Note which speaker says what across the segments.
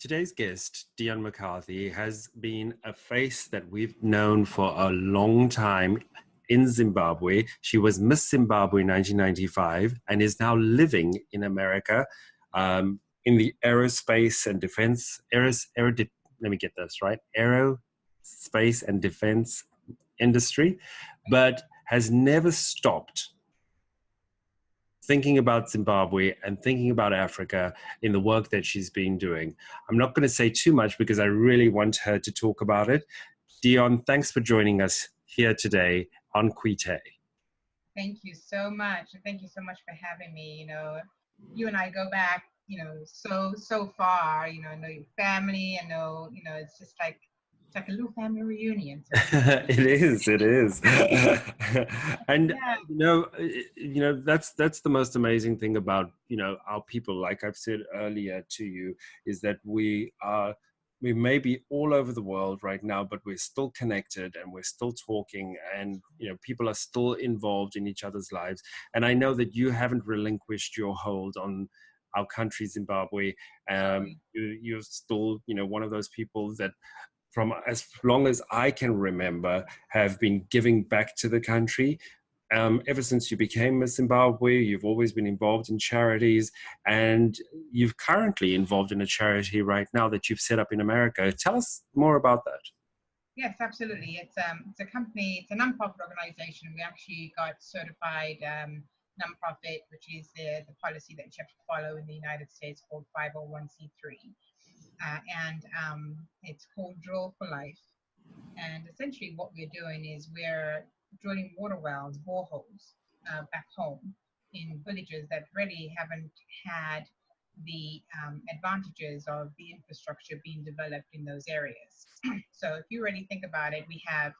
Speaker 1: Today's guest, Dionne McCarthy, has been a face that we've known for a long time in Zimbabwe. She was Miss Zimbabwe 1995 and is now living in America in the aerospace and defense, let me get this right, aerospace and defense industry, but has never stopped thinking about Zimbabwe and thinking about Africa in the work that she's been doing. I'm not going to say too much because I really want her to talk about it. Dionne, thanks for joining us here today on Quite.
Speaker 2: Thank you so much. And thank you so much for having me. You and I go back, so far. I know your family. I know, it's just like, it's like a little family reunion. So.
Speaker 1: It is. And
Speaker 2: yeah.
Speaker 1: that's the most amazing thing about our people. Like I've said earlier to you, is that we may be all over the world right now, but we're still connected and we're still talking, and people are still involved in each other's lives. And I know that you haven't relinquished your hold on our country, Zimbabwe. You're still one of those people that, from as long as I can remember, have been giving back to the country. Ever since you became Miss Zimbabwe, you've always been involved in charities, and you're currently involved in a charity right now that you've set up in America. Tell us more about that.
Speaker 2: Yes, absolutely. It's a company, it's a nonprofit organization. We actually got certified nonprofit, which is the policy that you have to follow in the United States, called 501c3. And it's called Drill for Life. And essentially what we're doing is we're drilling water wells, boreholes, back home in villages that really haven't had the advantages of the infrastructure being developed in those areas. So if you really think about it, we have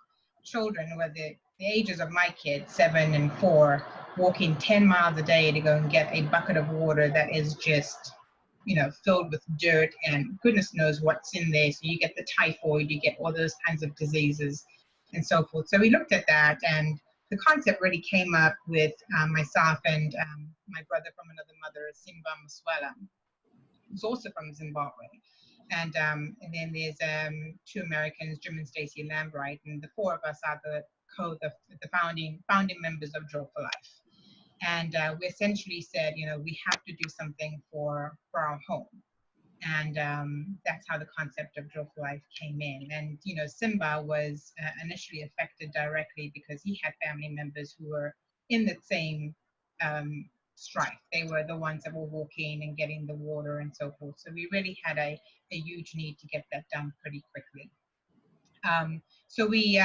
Speaker 2: children who are the ages of my kids, 7 and 4, walking 10 miles a day to go and get a bucket of water that is just filled with dirt and goodness knows what's in there. So you get the typhoid, you get all those kinds of diseases and so forth. So we looked at that, and the concept really came up with myself and my brother from another mother, Simba Muswela, who's also from Zimbabwe. And then there's 2 Americans, Jim and Stacy Lambright, and the 4 of us are the founding members of Drill for Life. And we essentially said, we have to do something for our home. And that's how the concept of Drill for Life came in. And, Simba was initially affected directly because he had family members who were in the same strife. They were the ones that were walking and getting the water and so forth. So we really had a huge need to get that done pretty quickly. So we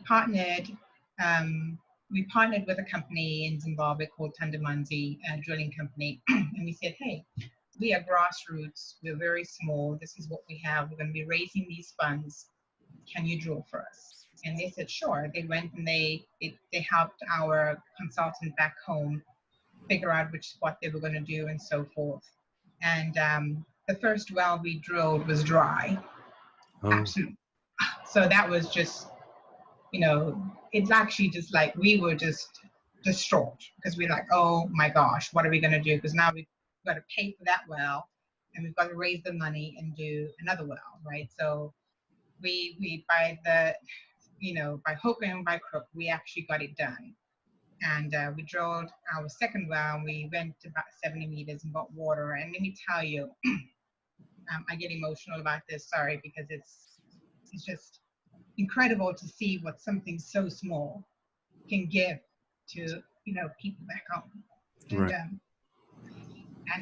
Speaker 2: partnered with a company in Zimbabwe called Tandamanzi Drilling Company, and we said, hey, we are grassroots, we're very small, this is what we have, we're going to be raising these funds, can you drill for us? And they said, sure. They went and they helped our consultant back home figure out which spot they were going to do and so forth. And the first well we drilled was dry.
Speaker 1: Oh.
Speaker 2: Absolutely. So that was just, it's actually just like we were just distraught because we're like, oh my gosh, what are we going to do? Because now we've got to pay for that well and we've got to raise the money and do another well, right? So we by hook and by crook, we actually got it done. And we drilled our second well, and we went about 70 meters and got water. And let me tell you, I get emotional about this, sorry, because it's just incredible to see what something so small can give to people back home. And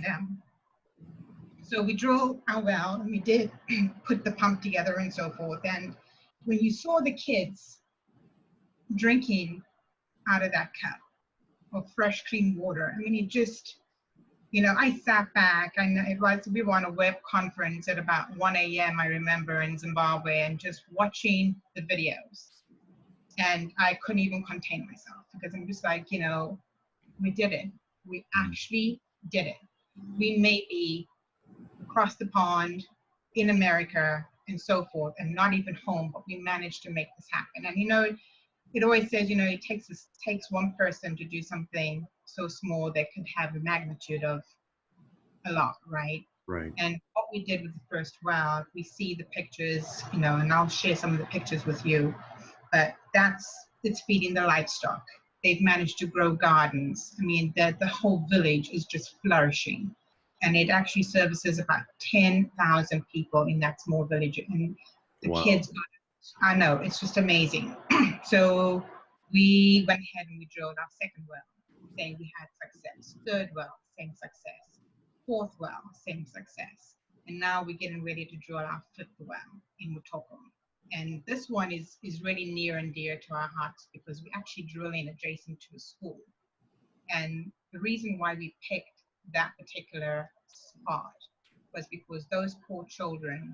Speaker 1: Right.
Speaker 2: So we drilled our well, and we did put the pump together and so forth. And when you saw the kids drinking out of that cup of fresh, clean water, I mean, it just, I sat back, and we were on a web conference at about 1 a.m., I remember, in Zimbabwe, and just watching the videos. And I couldn't even contain myself because I'm just like, we did it. We actually did it. We may be across the pond in America and so forth, and not even home, but we managed to make this happen. And, it always says, it takes one person to do something so small that could have a magnitude of a lot, right?
Speaker 1: Right.
Speaker 2: And what we did with the first well, we see the pictures, you know, and I'll share some of the pictures with you, but it's feeding the livestock. They've managed to grow gardens. I mean, the whole village is just flourishing. And it actually services about 10,000 people in that small village. And the
Speaker 1: Wow.
Speaker 2: kids, I know, it's just amazing. So we went ahead and we drilled our second well, saying we had success. Third well, same success. Fourth well, same success. And now we're getting ready to drill our fifth well in Mutoko. And this one is really near and dear to our hearts because we're actually drilling adjacent to a school. And the reason why we picked that particular spot was because those poor children,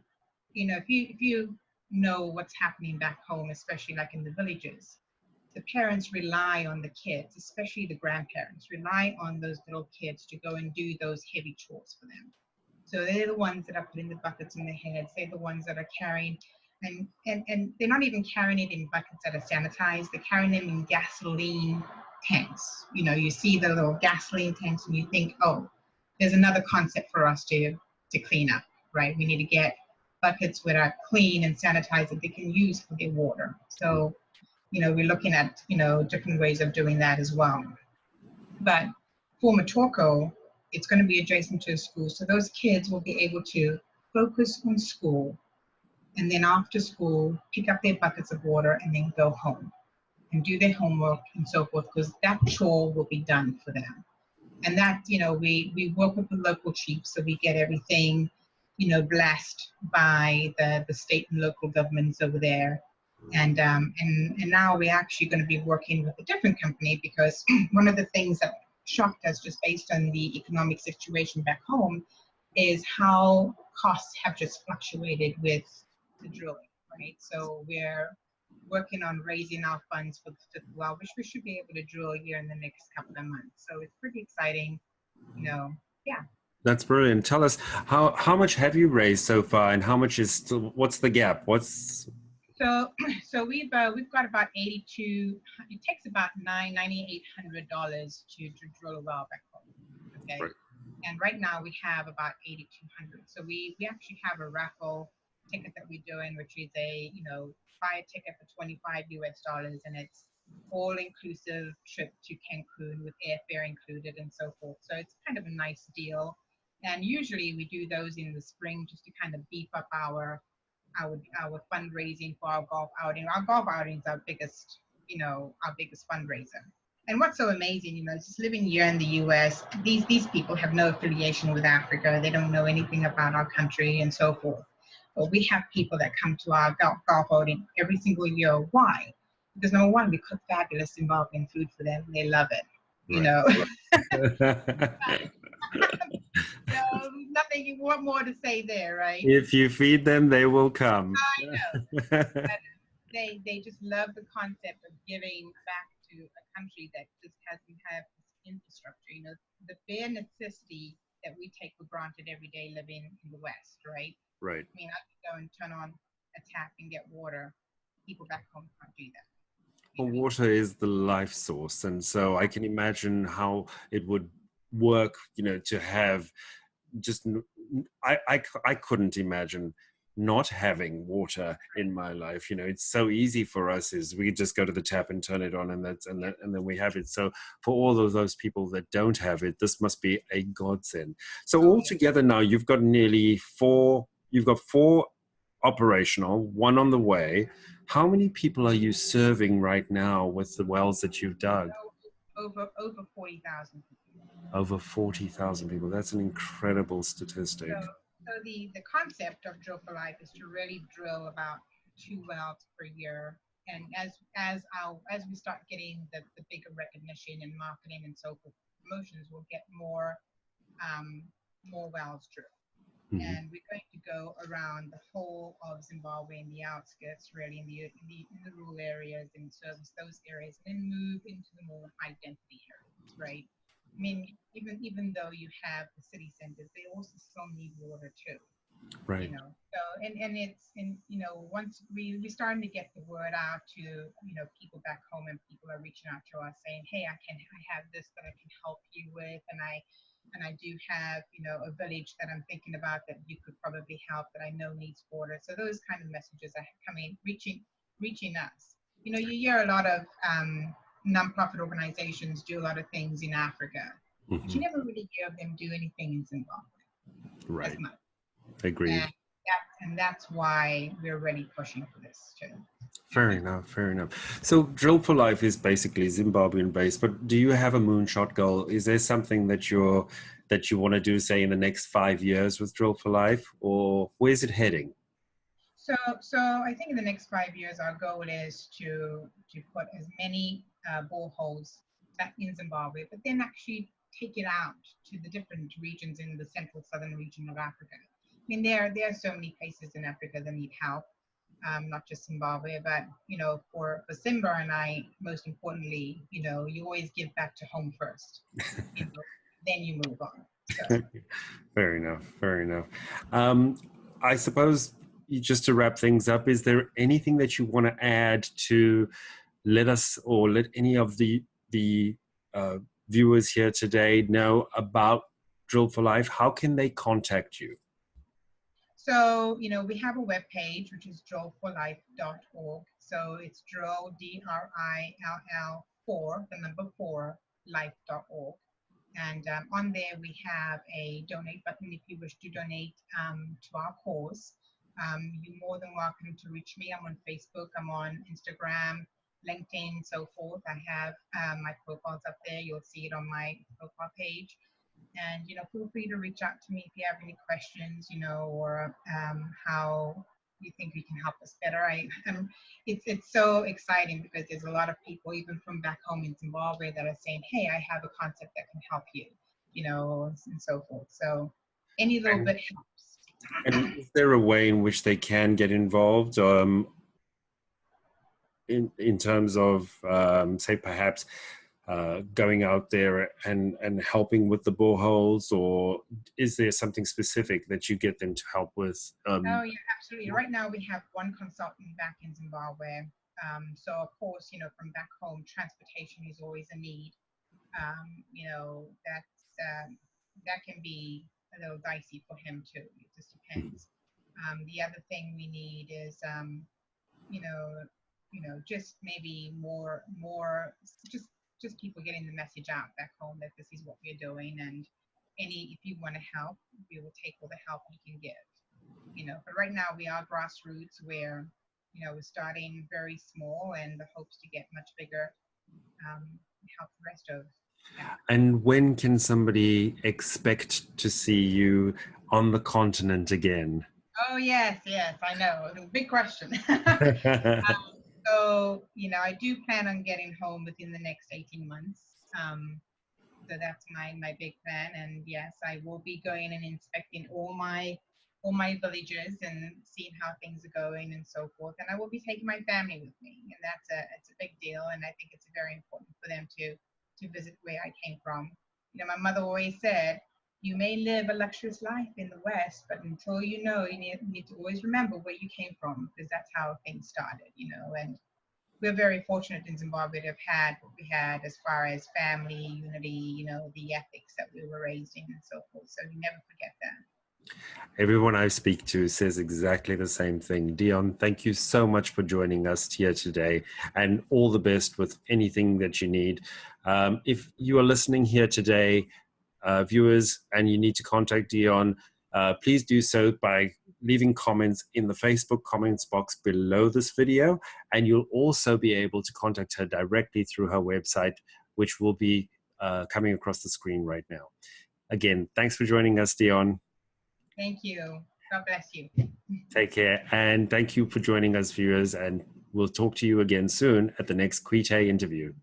Speaker 2: you know, if you know what's happening back home, especially like in the villages, the parents rely on the kids, especially the grandparents, rely on those little kids to go and do those heavy chores for them. So they're the ones that are putting the buckets in their heads. They're the ones that are carrying, and they're not even carrying it in buckets that are sanitized. They're carrying them in gasoline tanks. You know, you see the little gasoline tanks and you think, oh, there's another concept for us to clean up, right? We need to get buckets that are clean and sanitized that they can use for their water. So, you know, we're looking at, you know, different ways of doing that as well. But for Matorko, it's going to be adjacent to a school. So those kids will be able to focus on school and then after school, pick up their buckets of water and then go home and do their homework and so forth, because that chore will be done for them. And that, you know, we work with the local chiefs, so we get everything, you know, blessed by the state and local governments over there. And now we're actually going to be working with a different company because one of the things that shocked us just based on the economic situation back home is how costs have just fluctuated with the drilling, right? So we're working on raising our funds for the fifth well, which we should be able to drill here in the next couple of months. So it's pretty exciting, you know. Yeah.
Speaker 1: That's brilliant. Tell us how much have you raised so far, and how much is still, what's the gap? What's
Speaker 2: So we've got about 82. It takes about $9,800 to drill a well back home. Okay.
Speaker 1: right?
Speaker 2: And right now we have about 8,200. So we actually have a raffle ticket that we're doing, which is a, you know, buy a ticket for $25 US, and it's all inclusive trip to Cancun with airfare included and so forth. So it's kind of a nice deal. And usually we do those in the spring just to kind of beef up our fundraising for our golf outing. Our golf outing is our biggest, you know, our biggest fundraiser. And what's so amazing, you know, just living here in the U.S., these people have no affiliation with Africa. They don't know anything about our country and so forth. But we have people that come to our golf outing every single year. Why? Because number one, we cook fabulous Zimbabwean food for them. They love it, you
Speaker 1: Right.
Speaker 2: know. So nothing you want more to say there, right?
Speaker 1: If you feed them, they will come.
Speaker 2: I know. But they just love the concept of giving back to a country that just hasn't had this infrastructure. You know, the bare necessity that we take for granted every day living in the West, right?
Speaker 1: Right.
Speaker 2: I mean, I can go and turn on a tap and get water. People back home can't do that.
Speaker 1: Well, water is the life source, and so I can imagine how it would work, you know, to have just I couldn't imagine not having water in my life. You know, it's so easy for us, is we just go to the tap and turn it on, and then we have it. So for all of those people that don't have it, this must be a godsend. So
Speaker 2: Oh, yeah.
Speaker 1: altogether now you've got four operational, one on the way. How many people are you serving right now with the wells that you've dug?
Speaker 2: Over 40,000 people.
Speaker 1: Over 40,000 people. That's an incredible statistic.
Speaker 2: So the concept of Drill for Life is to really drill about 2 wells per year. And as we start getting the bigger recognition and marketing and so forth, promotions, will get more wells drilled.
Speaker 1: Mhm.
Speaker 2: And we're going to go around the whole of Zimbabwe in the outskirts, really in the rural areas, and service those areas, and then move into the more high density areas, right? I mean, even though you have the city centers, they also still need water too, you
Speaker 1: Right.
Speaker 2: know. So you know, once we're starting to get the word out to, you know, people back home, and people are reaching out to us saying, hey, I have this that I can help you with, and and I do have, a village that I'm thinking about that you could probably help that I know needs water. So those kind of messages are coming, reaching us. You hear a lot of nonprofit organizations do a lot of things in Africa, but you never really hear of them do anything in Zimbabwe as
Speaker 1: Right.
Speaker 2: much.
Speaker 1: Agreed.
Speaker 2: And that's why we're really pushing for this too.
Speaker 1: Fair enough, fair enough. So Drill for Life is basically Zimbabwean based, but do you have a moonshot goal? Is there something that you want to do, say, in the next 5 years with Drill for Life, or where's it heading?
Speaker 2: So I think in the next 5 years, our goal is to put as many boreholes back in Zimbabwe, but then actually take it out to the different regions in the central southern region of Africa. I mean, there are so many places in Africa that need help. Not just Zimbabwe, but for Simba and I, most importantly, you always give back to home first, then you move on. So.
Speaker 1: Fair enough. Fair enough. I suppose just to wrap things up, is there anything that you want to add to let us or let any of the viewers here today know about Drill for Life? How can they contact you?
Speaker 2: So, we have a webpage, which is drillforlife.org. So it's drill, DRILL 4, the number 4, life.org. And on there, we have a donate button if you wish to donate to our cause. You're more than welcome to reach me. I'm on Facebook, I'm on Instagram, LinkedIn, so forth. I have my profiles up there. You'll see it on my profile page. And, feel free to reach out to me if you have any questions, or how you think we can help us better. It's so exciting because there's a lot of people, even from back home in Zimbabwe, that are saying, hey, I have a concept that can help you, and so forth. So any little bit helps.
Speaker 1: And is there a way in which they can get involved in terms of, say, perhaps going out there and helping with the boreholes, or is there something specific that you get them to help with?
Speaker 2: Oh, yeah, absolutely. Right now we have one consultant back in Zimbabwe. So of course, from back home, transportation is always a need. That can be a little dicey for him too. It just depends. The other thing we need is, just maybe more, just people getting the message out back home that this is what we're doing, and if you want to help, we will take all the help we can give. But right now we are grassroots where, we're starting very small and the hopes to get much bigger, help the rest of. Yeah.
Speaker 1: And when can somebody expect to see you on the continent again?
Speaker 2: Oh, yes, I know. Big question. So, I do plan on getting home within the next 18 months. So that's my big plan. And yes, I will be going and inspecting all my villages and seeing how things are going and so forth. And I will be taking my family with me. And it's a big deal. And I think it's very important for them to visit where I came from. My mother always said, you may live a luxurious life in the West, but until you need to always remember where you came from, because that's how things started, and we're very fortunate in Zimbabwe to have had what we had as far as family, unity, the ethics that we were raised in and so forth. So you never forget that.
Speaker 1: Everyone I speak to says exactly the same thing. Dionne, thank you so much for joining us here today, and all the best with anything that you need. If you are listening here today, viewers, and you need to contact Dionne, please do so by leaving comments in the Facebook comments box below this video, and you'll also be able to contact her directly through her website, which will be coming across the screen right now. Again, thanks for joining us, Dionne.
Speaker 2: Thank you. God bless you.
Speaker 1: Take care, and thank you for joining us, viewers, and we'll talk to you again soon at the next Quite interview.